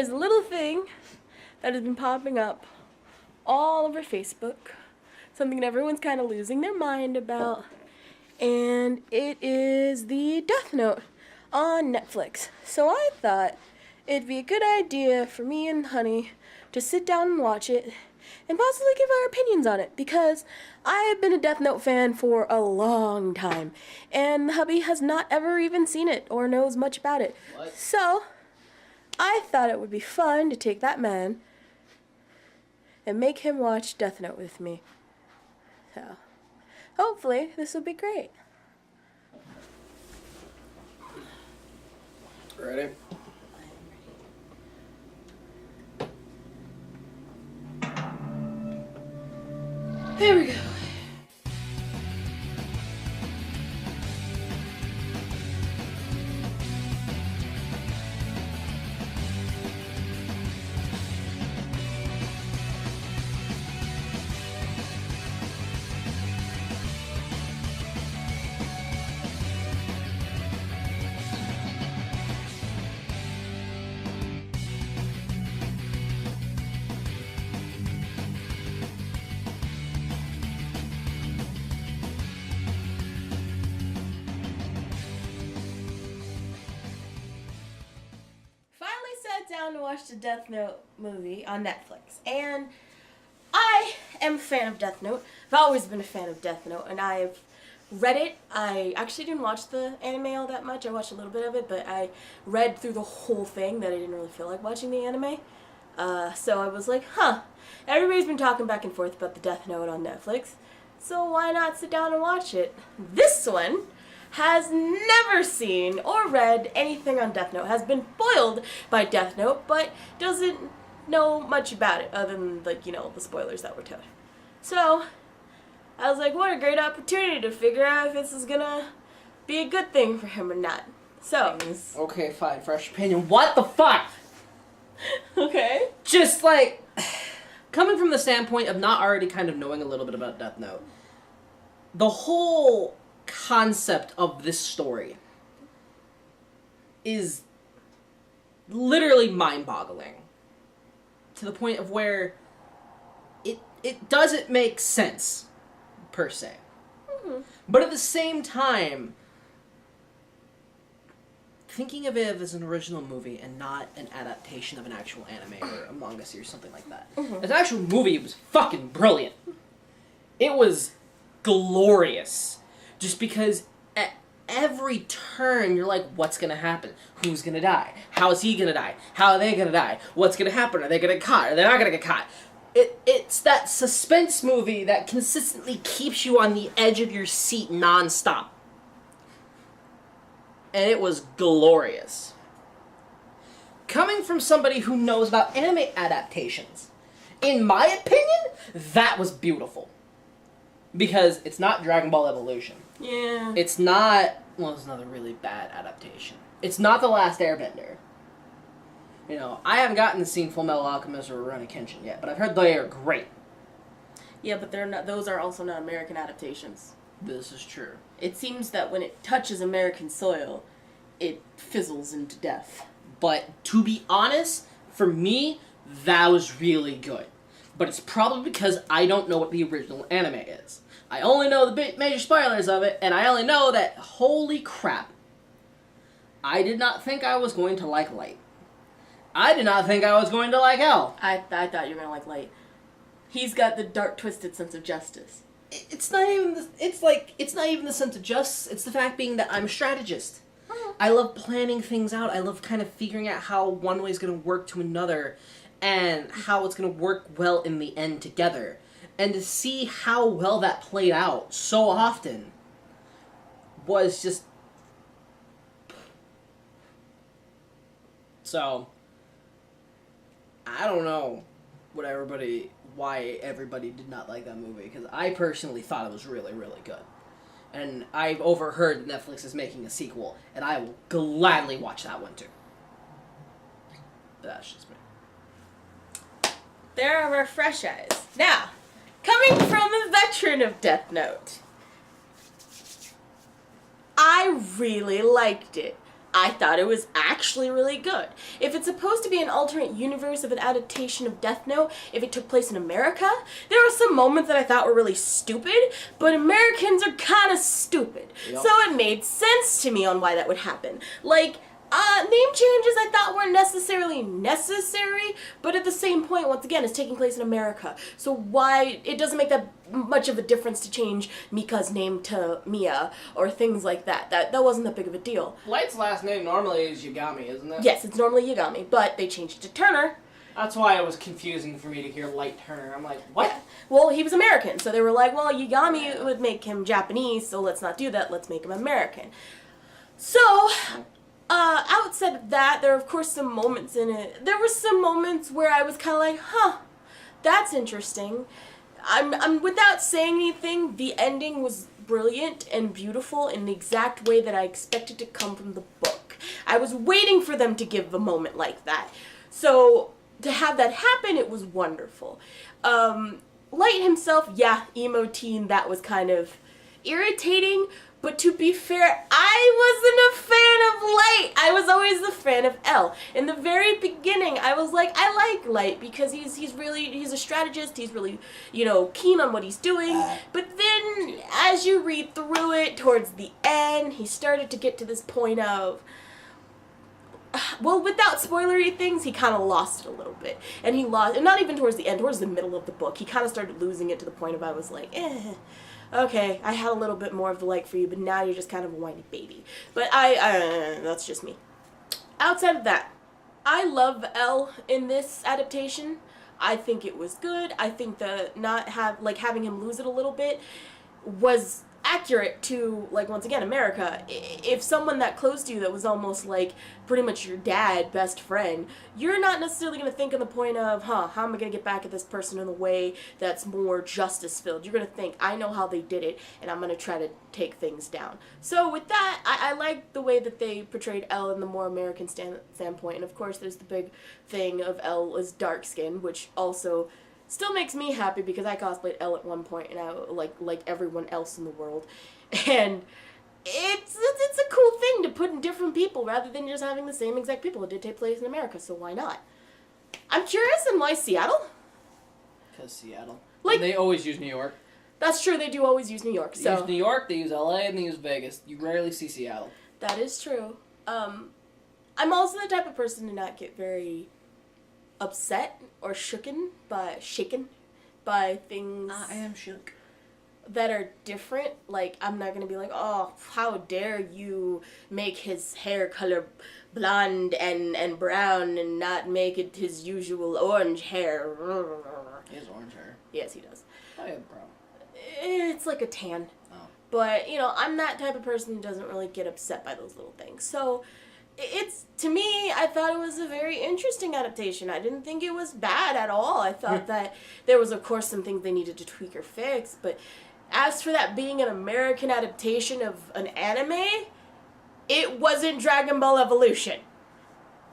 there's a little thing that has been popping up all over Facebook, something that everyone's kind of losing their mind about, and it is the Death Note on Netflix. So I thought it'd be a good idea for me and Honey to sit down and watch it and possibly give our opinions on it, because I have been a Death Note fan for a long time, and hubby has not ever even seen it or knows much about it. What? So I thought it would be fun to take that man and make him watch Death Note with me. So hopefully this will be great. Ready? Here we go. Down to watch the Death Note movie on Netflix, and I am a fan of Death Note. I've always been a fan of Death Note, and I've read it. I actually didn't watch the anime all that much. I watched a little bit of it, but I read through the whole thing that I didn't really feel like watching the anime. So I was like, everybody's been talking back and forth about the Death Note on Netflix, so why not sit down and watch it? This one has never seen or read anything on Death Note, has been foiled by Death Note, but doesn't know much about it other than, the spoilers that were told. So I was like, what a great opportunity to figure out if this is gonna be a good thing for him or not. So Okay, fine. Fresh opinion. What the fuck? Okay. Just coming from the standpoint of not already kind of knowing a little bit about Death Note, the whole concept of this story is literally mind-boggling to the point of where it doesn't make sense per se. Mm-hmm. But at the same time, thinking of it as an original movie and not an adaptation of an actual anime or a manga series, something like that. Mm-hmm. As an actual movie, it was fucking brilliant. It was glorious. Just because at every turn you're like, what's gonna happen? Who's gonna die? How is he gonna die? How are they gonna die? What's gonna happen? Are they gonna get caught? Are they not gonna get caught? It's that suspense movie that consistently keeps you on the edge of your seat nonstop. And it was glorious. Coming from somebody who knows about anime adaptations, in my opinion, that was beautiful. Because it's not Dragon Ball Evolution. Yeah. It's not... Well, it's another really bad adaptation. It's not The Last Airbender. You know, I haven't gotten to see Full Metal Alchemist or Rurouni Kenshin yet, but I've heard they are great. Yeah, but they're not. Those are also not American adaptations. This is true. It seems that when it touches American soil, it fizzles into death. But to be honest, for me, that was really good. But it's probably because I don't know what the original anime is. I only know the major spoilers of it, and I only know that, holy crap, I did not think I was going to like Light. I did not think I was going to like L. I thought you were gonna like Light. He's got the dark, twisted sense of justice. It's not even it's not even the sense of justice. It's the fact being that I'm a strategist. I love planning things out. I love kind of figuring out how one way is going to work to another, and how it's going to work well in the end together. And to see how well that played out so often was just... So, I don't know why everybody did not like that movie, because I personally thought it was really, really good. And I've overheard that Netflix is making a sequel, and I will gladly watch that one too. But that's just me. There are our fresh eyes. Now, coming from a veteran of Death Note, I really liked it. I thought it was actually really good. If it's supposed to be an alternate universe of an adaptation of Death Note, if it took place in America, there were some moments that I thought were really stupid, but Americans are kind of stupid. Yep. So it made sense to me on why that would happen. Like, name changes I thought weren't necessarily necessary, but at the same point, once again, it's taking place in America. So why, it doesn't make that much of a difference to change Mika's name to Mia, or things like that. That wasn't that big of a deal. Light's last name normally is Yagami, isn't it? Yes, it's normally Yagami, but they changed it to Turner. That's why it was confusing for me to hear Light Turner. I'm like, what? Yeah. Well, he was American, so they were like, well, Yagami would make him Japanese, so let's not do that, let's make him American. So, outside of that, there are of course some moments in it. There were some moments where I was kind of like, huh, that's interesting. I'm without saying anything, the ending was brilliant and beautiful in the exact way that I expected to come from the book. I was waiting for them to give a moment like that. So, to have that happen, it was wonderful. Light himself, yeah, emo teen, that was kind of irritating, but to be fair, I wasn't a fan of Light. I was always a fan of L. In the very beginning, I was like, I like Light because he's a strategist, he's really, keen on what he's doing. But then, as you read through it, towards the end, he started to get to this point of, well, without spoilery things, he kind of lost it a little bit. And not even towards the end, towards the middle of the book, he kind of started losing it to the point of I was like, okay, I had a little bit more of the like for you, but now you're just kind of a whiny baby. But that's just me. Outside of that, I love L in this adaptation. I think it was good. I think having him lose it a little bit was accurate to, like, once again, America. If someone that close to you that was almost like pretty much your dad, best friend, you're not necessarily going to think on the point of, how am I going to get back at this person in a way that's more justice filled? You're going to think, I know how they did it, and I'm going to try to take things down. So with that, I like the way that they portrayed Elle in the more American standpoint. And of course, there's the big thing of Elle as dark skin, which also still makes me happy because I cosplayed Elle at one point, and I like everyone else in the world, and it's a cool thing to put in different people rather than just having the same exact people. It did take place in America, so why not? I'm curious, and why Seattle? Because Seattle. Like, and they always use New York. That's true. They do always use New York. They use New York, they use LA, and they use Vegas. You rarely see Seattle. That is true. I'm also the type of person to not get very upset or shaken by things I am shook. that are different. Like, I'm not gonna be like, oh, how dare you make his hair color blonde and brown and not make it his usual orange hair. He has orange hair. Yes, he does. I have a problem. It's like a tan. Oh. But, I'm that type of person who doesn't really get upset by those little things. So, to me, I thought it was a very interesting adaptation. I didn't think it was bad at all. I thought that there was, of course, some things they needed to tweak or fix, but as for that being an American adaptation of an anime, it wasn't Dragon Ball Evolution.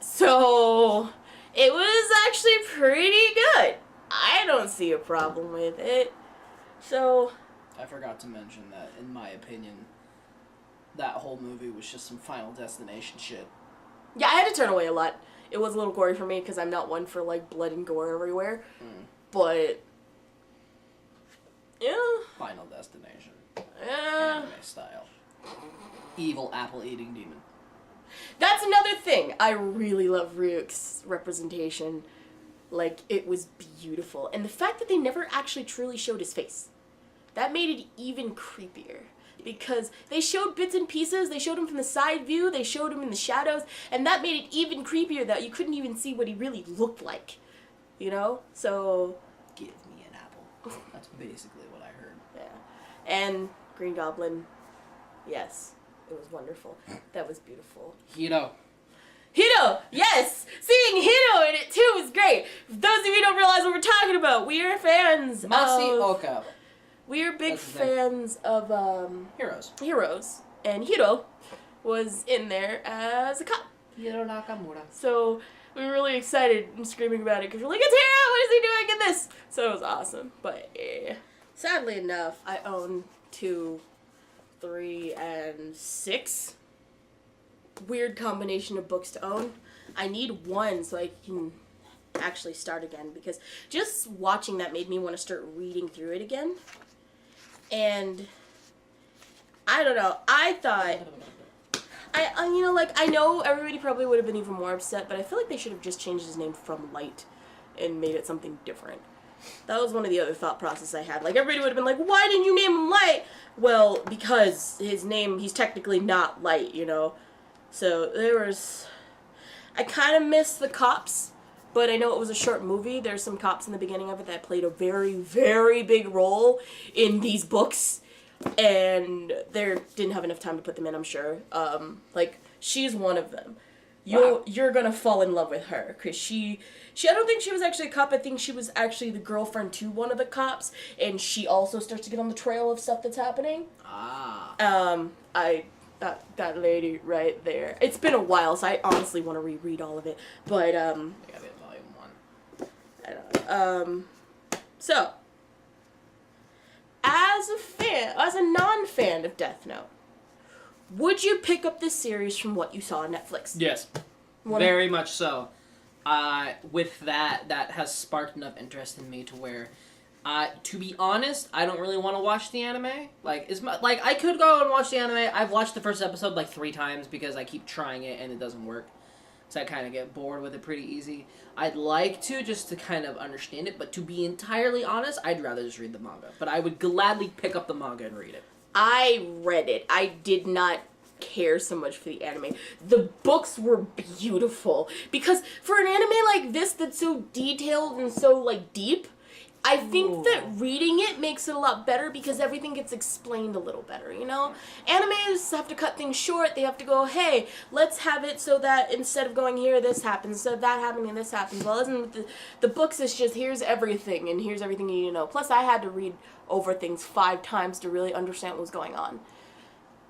So, it was actually pretty good. I don't see a problem with it. So, I forgot to mention that, in my opinion, that whole movie was just some Final Destination shit. Yeah, I had to turn away a lot. It was a little gory for me because I'm not one for, like, blood and gore everywhere. But, yeah. Final Destination. Yeah. Anime style. Evil apple-eating demon. That's another thing. I really love Ryuk's representation. Like, it was beautiful. And the fact that they never actually truly showed his face. That made it even creepier. Because they showed bits and pieces, they showed him from the side view, they showed him in the shadows, and that made it even creepier that you couldn't even see what he really looked like. So... Give me an apple. That's basically what I heard. Yeah. And Green Goblin, yes, it was wonderful. That was beautiful. Hito, yes! Seeing Hito in it too was great. For those of you who don't realize what we're talking about, we are fans Masioka. We are big fans of Heroes, and Hiro was in there as a cop. Hiro Nakamura. So we were really excited and screaming about it because we're like, it's Hiro! What is he doing in this? So it was awesome. But sadly enough, I own 2, 3, and 6. weird combination of books to own. I need one so I can actually start again, because just watching that made me want to start reading through it again. And I don't know. I thought I know everybody probably would have been even more upset, but I feel like they should have just changed his name from Light and made it something different. That was one of the other thought process I had. Like, everybody would have been like, why didn't you name him Light? Well, because he's technically not Light, you know? So, I kind of miss the cops, but I know it was a short movie. There's some cops in the beginning of it that played a very, very big role in these books, and they didn't have enough time to put them in, I'm sure. She's one of them. You're gonna fall in love with her, because she I don't think she was actually a cop. I think she was actually the girlfriend to one of the cops, and she also starts to get on the trail of stuff that's happening. That lady right there. It's been a while, so I honestly want to reread all of it, but, I gotta get volume 1. I don't know. So, as a non-fan of Death Note, would you pick up this series from what you saw on Netflix? Yes. Very much so. With that has sparked enough interest in me to where, to be honest, I don't really want to watch the anime. I could go and watch the anime. I've watched the first episode 3 times because I keep trying it and it doesn't work. So I kind of get bored with it pretty easy. I'd like to, just to kind of understand it, but to be entirely honest, I'd rather just read the manga. But I would gladly pick up the manga and read it. I read it. I did not care so much for the anime. The books were beautiful, because for an anime like this that's so detailed and so deep, I think that reading it makes it a lot better, because everything gets explained a little better, you know? Animes have to cut things short. They have to go, hey, let's have it so that instead of going here, this happens, instead of that happening, this happens. Well, isn't the books is just, here's everything, and here's everything you need to know. Plus, I had to read over things 5 times to really understand what was going on.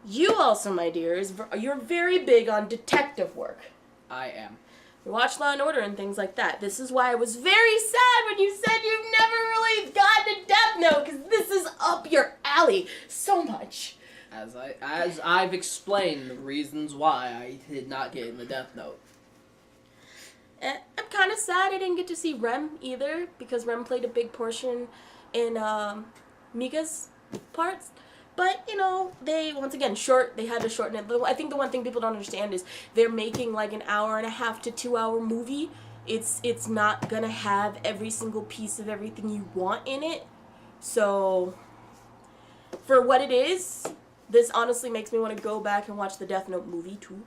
You also, my dears, you're very big on detective work. I am. You watch Law and Order and things like that. This is why I was very sad when you said you've never really gotten to Death Note, because this is up your alley so much. As I've explained the reasons why I did not get in the Death Note. I'm kind of sad I didn't get to see Rem either, because Rem played a big portion in Mika's parts. But, you know, they had to shorten it. I think the one thing people don't understand is they're making an hour-and-a-half to 2-hour movie. It's not gonna have every single piece of everything you want in it. So, for what it is, this honestly makes me want to go back and watch the Death Note movie, too.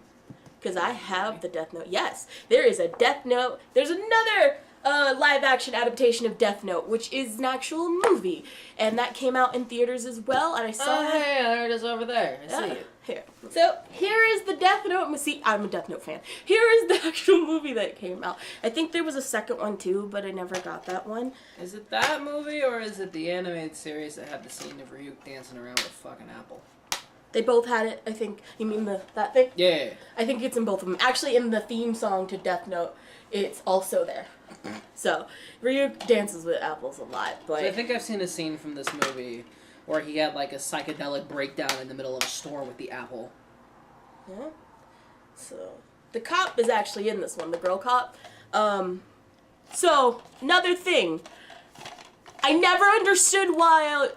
Because I have the Death Note. Yes, there is a Death Note. There's another live-action adaptation of Death Note, which is an actual movie. And that came out in theaters as well, and I saw it. Hey, there it is over there. I see it. Here. So, here is the Death Note. See, I'm a Death Note fan. Here is the actual movie that came out. I think there was a second one, too, but I never got that one. Is it that movie, or is it the animated series that had the scene of Ryuk dancing around with a fucking apple? They both had it, I think. You mean that thing? Yeah. I think it's in both of them. Actually, in the theme song to Death Note, it's also there. So, Ryuk dances with apples a lot, but... So I think I've seen a scene from this movie where he had, a psychedelic breakdown in the middle of a store with the apple. Yeah. So, the cop is actually in this one, the girl cop. So, another thing. I never understood why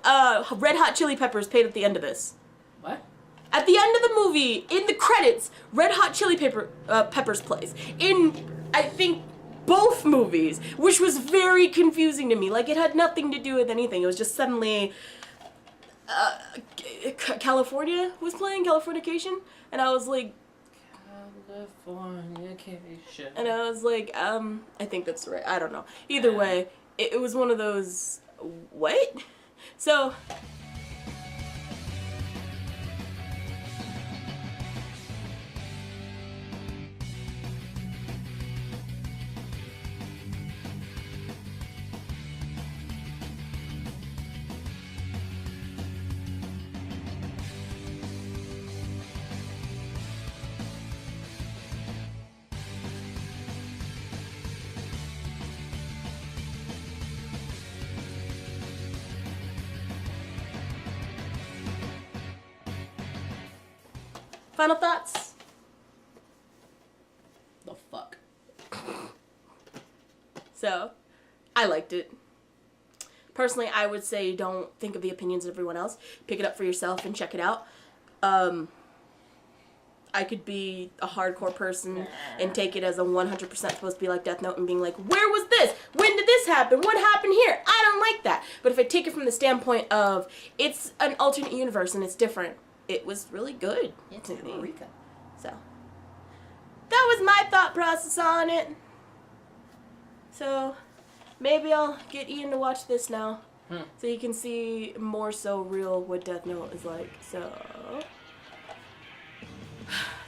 Red Hot Chili Peppers played at the end of this. What? At the end of the movie, in the credits, Red Hot Chili Peppers plays. In, I think, both movies, which was very confusing to me. It had nothing to do with anything. It was just suddenly, California was playing, Californication, and I was like... Californication. And I was like, I think that's right. I don't know. Either way, it was one of those... What? So... Final thoughts? So, I liked it. Personally, I would say don't think of the opinions of everyone else. Pick it up for yourself and check it out. I could be a hardcore person and take it as a 100% supposed to be like Death Note and being like, where was this? When did this happen? What happened here? I don't like that. But if I take it from the standpoint of it's an alternate universe and it's different, it was really good to me. Eureka. So, that was my thought process on it. So, maybe I'll get Ian to watch this now. So you can see more so real what Death Note is like. So,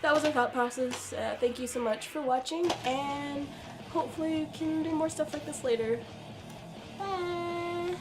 that was our thought process. Thank you so much for watching, and hopefully we can do more stuff like this later. Bye!